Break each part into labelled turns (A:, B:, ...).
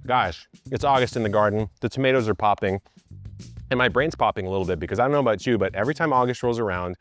A: Gosh, it's August in the garden. The tomatoes are popping and my brain's popping a little bit because I don't know about you, but every time August rolls around,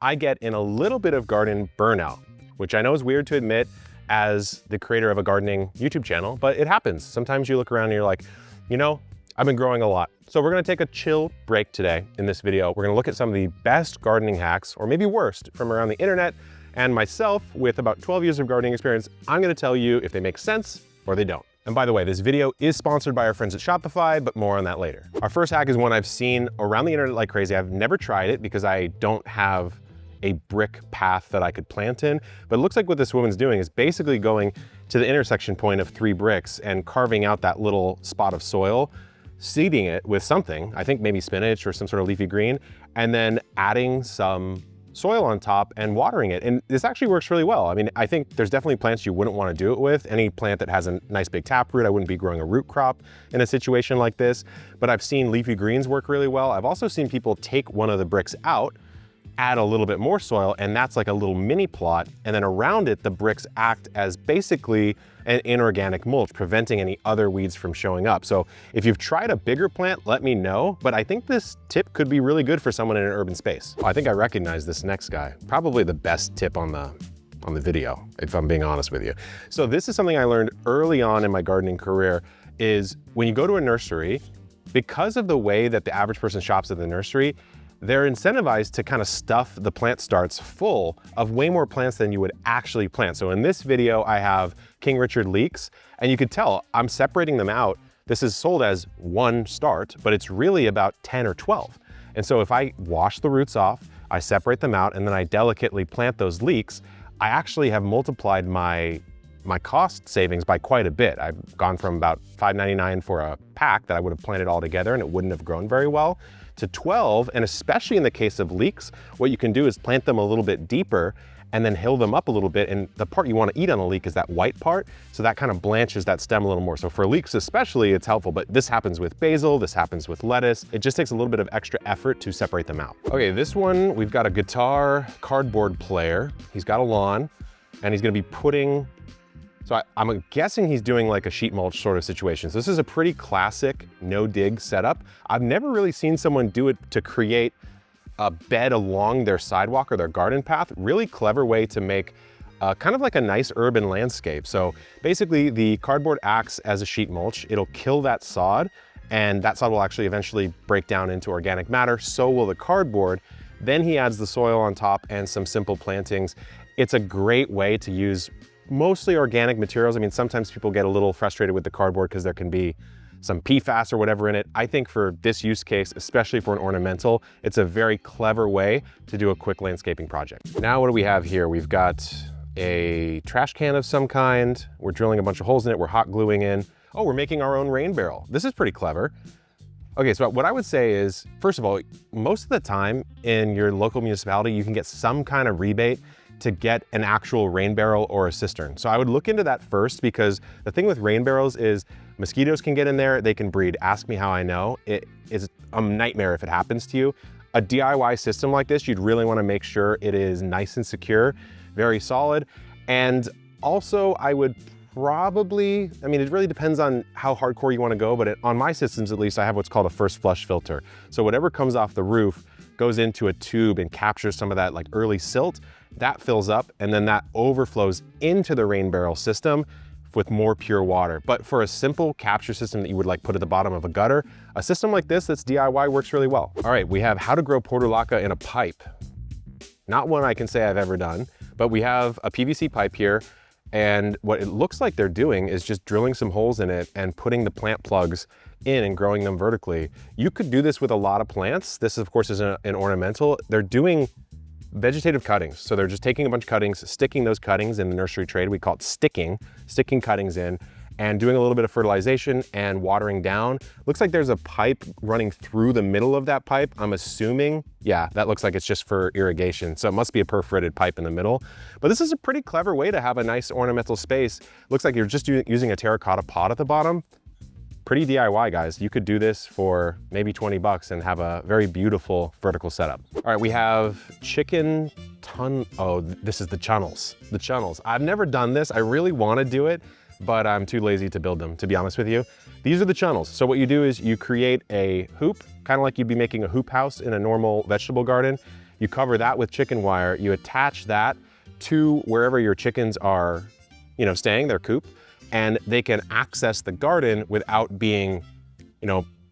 A: I get in a little bit of garden burnout, which I know is weird to admit as the creator of a gardening YouTube channel, but it happens. Sometimes you look around and you're like, you know, I've been growing a lot. So we're gonna take a chill break today in this video. We're gonna look at some of the best gardening hacks, or maybe worst, from around the internet. And myself, with about 12 years of gardening experience, I'm gonna tell you if they make sense or they don't. And by the way, this video is sponsored by our friends at Shopify, but more on that later. Our first hack is one I've seen around the internet like crazy. I've never tried it because I don't have a brick path that I could plant in, but it looks like what this woman's doing is basically going to the intersection point of 3 bricks and carving out that little spot of soil, seeding it with something, I think maybe spinach or some sort of leafy green, and then adding some soil on top and watering it. And this actually works really well. I mean, I think there's definitely plants you wouldn't want to do it with. Any plant that has a nice big taproot, I wouldn't be growing a root crop in a situation like this. But I've seen leafy greens work really well. I've also seen people take one of the bricks out, add a little bit more soil, and that's like a little mini plot. And then around it, the bricks act as basically an inorganic mulch, preventing any other weeds from showing up. So if you've tried a bigger plant, let me know. But I think this tip could be really good for someone in an urban space. I think I recognize this next guy. Probably the best tip on the video, if I'm being honest with you. So this is something I learned early on in my gardening career, is when you go to a nursery, because of the way that the average person shops at the nursery, they're incentivized to kind of stuff the plant starts full of way more plants than you would actually plant. So in this video, I have King Richard leeks, and you could tell I'm separating them out. This is sold as 1 start, but it's really about 10 or 12. And so if I wash the roots off, I separate them out, and then I delicately plant those leeks, I actually have multiplied my cost savings by quite a bit. I've gone from about $5.99 for a pack that I would have planted all together and it wouldn't have grown very well, to 12, and especially in the case of leeks, what you can do is plant them a little bit deeper and then hill them up a little bit. And the part you want to eat on a leek is that white part, so that kind of blanches that stem a little more. So for leeks especially, it's helpful, but this happens with basil, this happens with lettuce. It just takes a little bit of extra effort to separate them out. Okay, this one, we've got a guitar cardboard player. He's got a lawn, and he's gonna be putting, so I'm guessing he's doing like a sheet mulch sort of situation. So this is a pretty classic no-dig setup. I've never really seen someone do it to create a bed along their sidewalk or their garden path. Really clever way to make kind of like a nice urban landscape. So basically the cardboard acts as a sheet mulch. It'll kill that sod, and that sod will actually eventually break down into organic matter. So will the cardboard. Then he adds the soil on top and some simple plantings. It's a great way to use mostly organic materials. I mean, sometimes people get a little frustrated with the cardboard because there can be some PFAS or whatever in it. I think for this use case, especially for an ornamental, it's a very clever way to do a quick landscaping project. Now, what do we have here? We've got a trash can of some kind. We're drilling a bunch of holes in it. We're hot gluing in. Oh, we're making our own rain barrel. This is pretty clever. Okay, so what I would say is, first of all, most of the time in your local municipality, you can get some kind of rebate to get an actual rain barrel or a cistern. So I would look into that first, because the thing with rain barrels is mosquitoes can get in there, they can breed. Ask me how I know. It is a nightmare if it happens to you. A DIY system like this, you'd really wanna make sure it is nice and secure, very solid. And also I would probably, I mean, it really depends on how hardcore you wanna go, but on my systems at least, I have what's called a first flush filter. So whatever comes off the roof goes into a tube and captures some of that like early silt. That fills up, and then that overflows into the rain barrel system with more pure water. But for a simple capture system that you would like put at the bottom of a gutter, a system like this that's DIY works really well. All right, we have how to grow portulaca in a pipe. Not one I can say I've ever done, but we have a PVC pipe here, and what it looks like they're doing is just drilling some holes in it and putting the plant plugs in and growing them vertically. You could do this with a lot of plants. This of course is an ornamental. They're doing vegetative cuttings. So they're just taking a bunch of cuttings, sticking those cuttings in the nursery trade. We call it sticking cuttings in, and doing a little bit of fertilization and watering down. Looks like there's a pipe running through the middle of that pipe. I'm assuming, yeah, that looks like it's just for irrigation. So it must be a perforated pipe in the middle. But this is a pretty clever way to have a nice ornamental space. Looks like you're just using a terracotta pot at the bottom. Pretty DIY, guys. You could do this for maybe 20 bucks and have a very beautiful vertical setup. All right, we have oh, this is the chunnels. The chunnels. I've never done this. I really want to do it. but I'm too lazy to build them, to be honest with you. These are the channels. So what you do is you create a hoop, kind of like you'd be making a hoop house in a normal vegetable garden. You cover that with chicken wire. You attach that to wherever your chickens are, staying, their coop, and they can access the garden without being,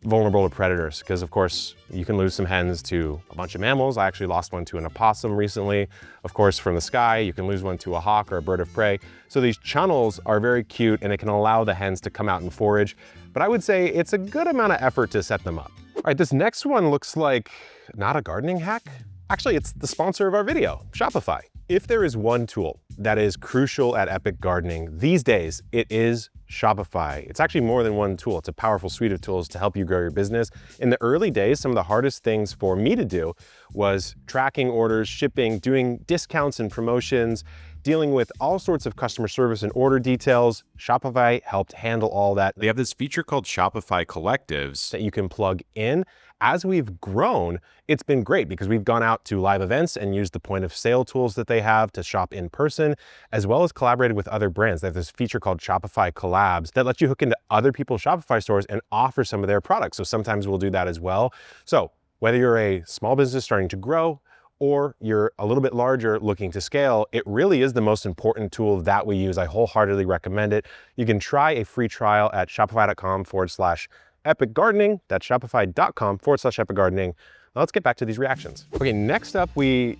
A: vulnerable to predators. Because of course, you can lose some hens to a bunch of mammals. I actually lost one to an opossum recently. Of course, from the sky, you can lose one to a hawk or a bird of prey. So these channels are very cute and it can allow the hens to come out and forage. But I would say it's a good amount of effort to set them up. All right, this next one looks like not a gardening hack. Actually, it's the sponsor of our video, Shopify. If there is one tool that is crucial at epic gardening these days, it is Shopify. It's actually more than one tool. It's a powerful suite of tools to help you grow your business. In the early days, some of the hardest things for me to do was tracking orders, shipping, doing discounts and promotions, dealing with all sorts of customer service and order details. Shopify helped handle all that. They have this feature called Shopify Collectives that you can plug in. As we've grown, it's been great because we've gone out to live events and used the point of sale tools that they have to shop in person, as well as collaborated with other brands. They have this feature called Shopify Collabs that lets you hook into other people's Shopify stores and offer some of their products. So sometimes we'll do that as well. So whether you're a small business starting to grow or you're a little bit larger looking to scale, it really is the most important tool that we use. I wholeheartedly recommend it. You can try a free trial at shopify.com/epic gardening. That's shopify.com/epic gardening. Let's get back to these reactions. Okay, next up, did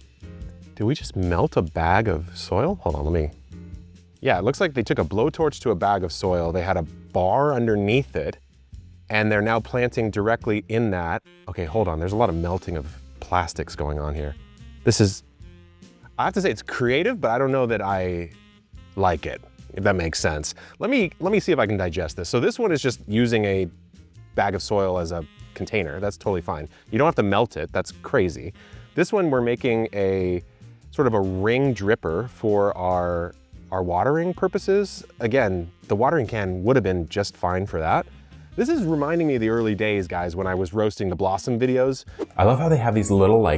A: we just melt a bag of soil? Hold on, yeah, it looks like they took a blowtorch to a bag of soil. They had a bar underneath it, and they're now planting directly in that. Okay, hold on, there's a lot of melting of plastics going on here. I have to say it's creative, but I don't know that I like it, if that makes sense. Let me see if I can digest this. So this one is just using a bag of soil as a container. That's totally fine. You don't have to melt it. That's crazy. This one, we're making a sort of a ring dripper for our watering purposes. Again, the watering can would have been just fine for that. This is reminding me of the early days, guys, when I was roasting the Blossom videos. I love how they have these little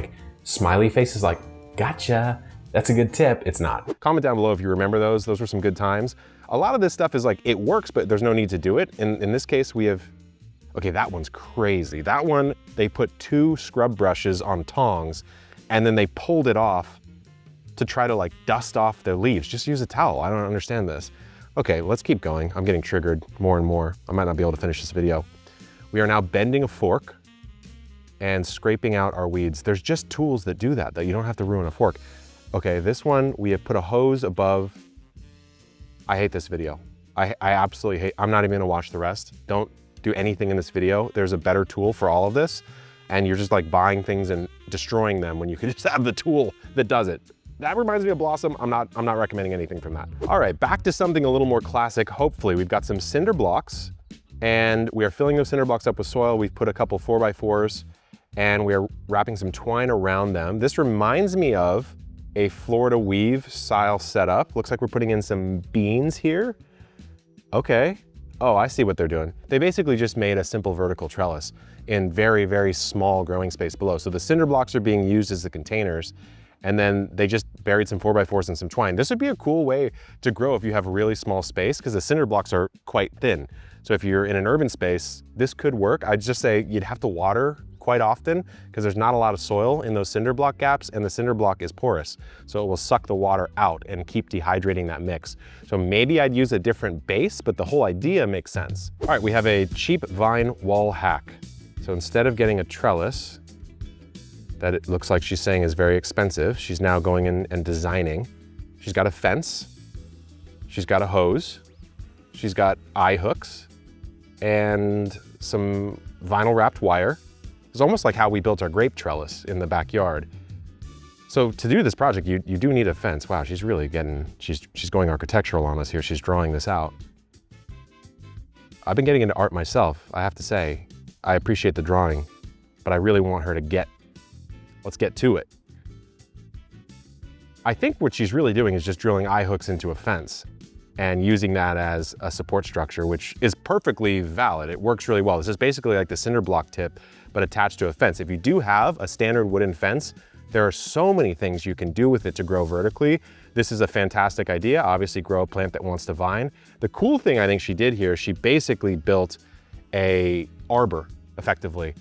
A: smiley faces like, gotcha, that's a good tip. It's not. Comment down below if you remember those. Those were some good times. A lot of this stuff is it works, but there's no need to do it. In this case, we have, okay, that one's crazy. That one, they put 2 scrub brushes on tongs and then they pulled it off to try to dust off their leaves. Just use a towel. I don't understand this. Okay, let's keep going. I'm getting triggered more and more. I might not be able to finish this video. We are now bending a fork and scraping out our weeds. There's just tools that do that you don't have to ruin a fork. Okay, this one, we have put a hose above. I hate this video. I absolutely hate, I'm not even gonna watch the rest. Don't do anything in this video. There's a better tool for all of this, and you're just buying things and destroying them when you could just have the tool that does it. That reminds me of Blossom. I'm not recommending anything from that. All right, back to something a little more classic. Hopefully, we've got some cinder blocks, and we are filling those cinder blocks up with soil. We've put a couple 4x4s, and we are wrapping some twine around them. This reminds me of a Florida weave style setup. Looks like we're putting in some beans here. Okay. Oh, I see what they're doing. They basically just made a simple vertical trellis in very, very small growing space below. So the cinder blocks are being used as the containers, and then they just buried some 4x4s and some twine. This would be a cool way to grow if you have a really small space, because the cinder blocks are quite thin. So if you're in an urban space, this could work. I'd just say you'd have to water quite often because there's not a lot of soil in those cinder block gaps, and the cinder block is porous. So it will suck the water out and keep dehydrating that mix. So maybe I'd use a different base, but the whole idea makes sense. All right, we have a cheap vine wall hack. So instead of getting a trellis that it looks like she's saying is very expensive, she's now going in and designing. She's got a fence, she's got a hose, she's got eye hooks, and some vinyl wrapped wire. It's almost like how we built our grape trellis in the backyard. So to do this project, you do need a fence. Wow, she's really she's going architectural on us here. She's drawing this out. I've been getting into art myself, I have to say. I appreciate the drawing, but I really want her to let's get to it. I think what she's really doing is just drilling eye hooks into a fence and using that as a support structure, which is perfectly valid. It works really well. This is basically like the cinder block tip, but attached to a fence. If you do have a standard wooden fence, There are so many things you can do with it to grow vertically. This is a fantastic idea. Obviously grow a plant that wants to vine. The cool thing I think she did here, she basically built a arbor effectively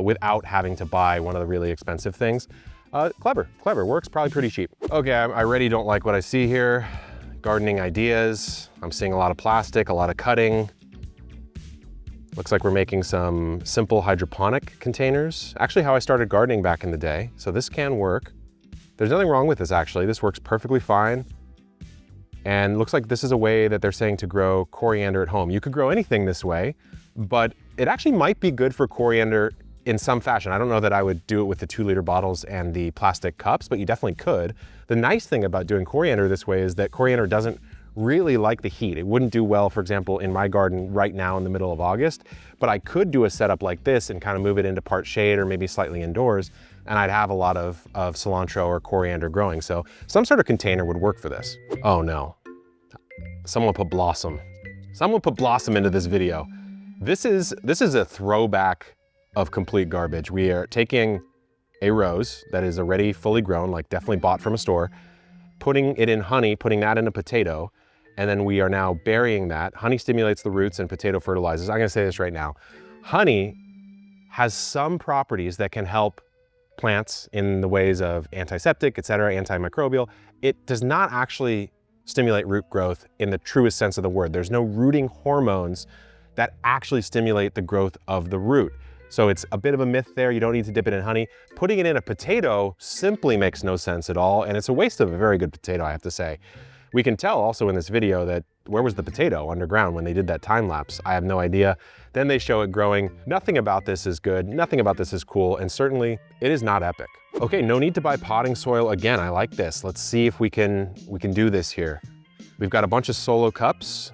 A: without having to buy one of the really expensive things. Clever, works probably pretty cheap. Okay, I already don't like what I see here. Gardening ideas. I'm seeing a lot of plastic, a lot of cutting. Looks like we're making some simple hydroponic containers. Actually how I started gardening back in the day. So this can work. There's nothing wrong with this actually. This works perfectly fine. And looks like this is a way that they're saying to grow coriander at home. You could grow anything this way, but it actually might be good for coriander in some fashion. I don't know that I would do it with the 2-liter bottles and the plastic cups, but you definitely could. The nice thing about doing coriander this way is that coriander doesn't really like the heat. It wouldn't do well, for example, in my garden right now in the middle of August, but I could do a setup like this and kind of move it into part shade or maybe slightly indoors, and I'd have a lot of cilantro or coriander growing. So some sort of container would work for this. Oh no, someone put blossom. Someone put blossom into this video. This is a throwback of complete garbage. We are taking a rose that is already fully grown, like definitely bought from a store, putting it in honey, putting that in a potato, and then we are now burying that. Honey stimulates the roots and potato fertilizes. I'm gonna say this right now. Honey has some properties that can help plants in the ways of antiseptic, etc., antimicrobial. It does not actually stimulate root growth in the truest sense of the word. There's no rooting hormones that actually stimulate the growth of the root. So it's a bit of a myth there. You don't need to dip it in honey. Putting it in a potato simply makes no sense at all. And it's a waste of a very good potato, I have to say. We can tell also in this video that where was the potato underground when they did that time lapse? I have no idea. Then they show it growing. Nothing about this is good. Nothing about this is cool. And certainly it is not epic. Okay, no need to buy potting soil again. I like this. Let's see if we can do this here. We've got a bunch of solo cups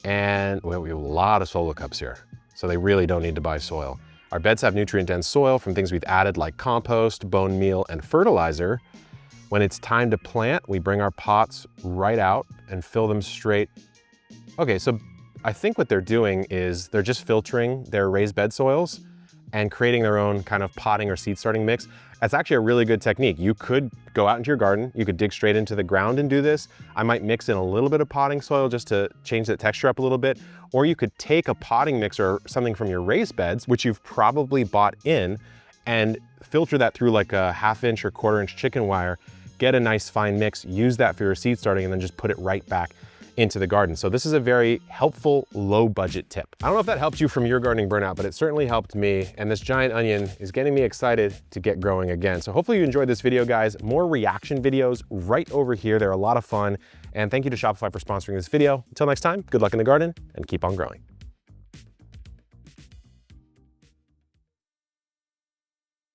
A: and we have a lot of solo cups here. So they really don't need to buy soil. Our beds have nutrient-dense soil from things we've added like compost, bone meal, and fertilizer. When it's time to plant, we bring our pots right out and fill them straight. Okay, so I think what they're doing is they're just filtering their raised bed soils and creating their own kind of potting or seed starting mix. That's actually a really good technique. You could go out into your garden, you could dig straight into the ground and do this. I might mix in a little bit of potting soil just to change the texture up a little bit. Or you could take a potting mix or something from your raised beds, which you've probably bought in, and filter that through like a 1/2 inch or 1/4 inch chicken wire, get a nice fine mix, use that for your seed starting, and then just put it right back into the garden. So this is a very helpful low budget tip. I don't know if that helped you from your gardening burnout, but it certainly helped me. And this giant onion is getting me excited to get growing again. So hopefully you enjoyed this video, guys. More reaction videos right over here. They're a lot of fun. And thank you to Shopify for sponsoring this video. Until next time, good luck in the garden and keep on growing.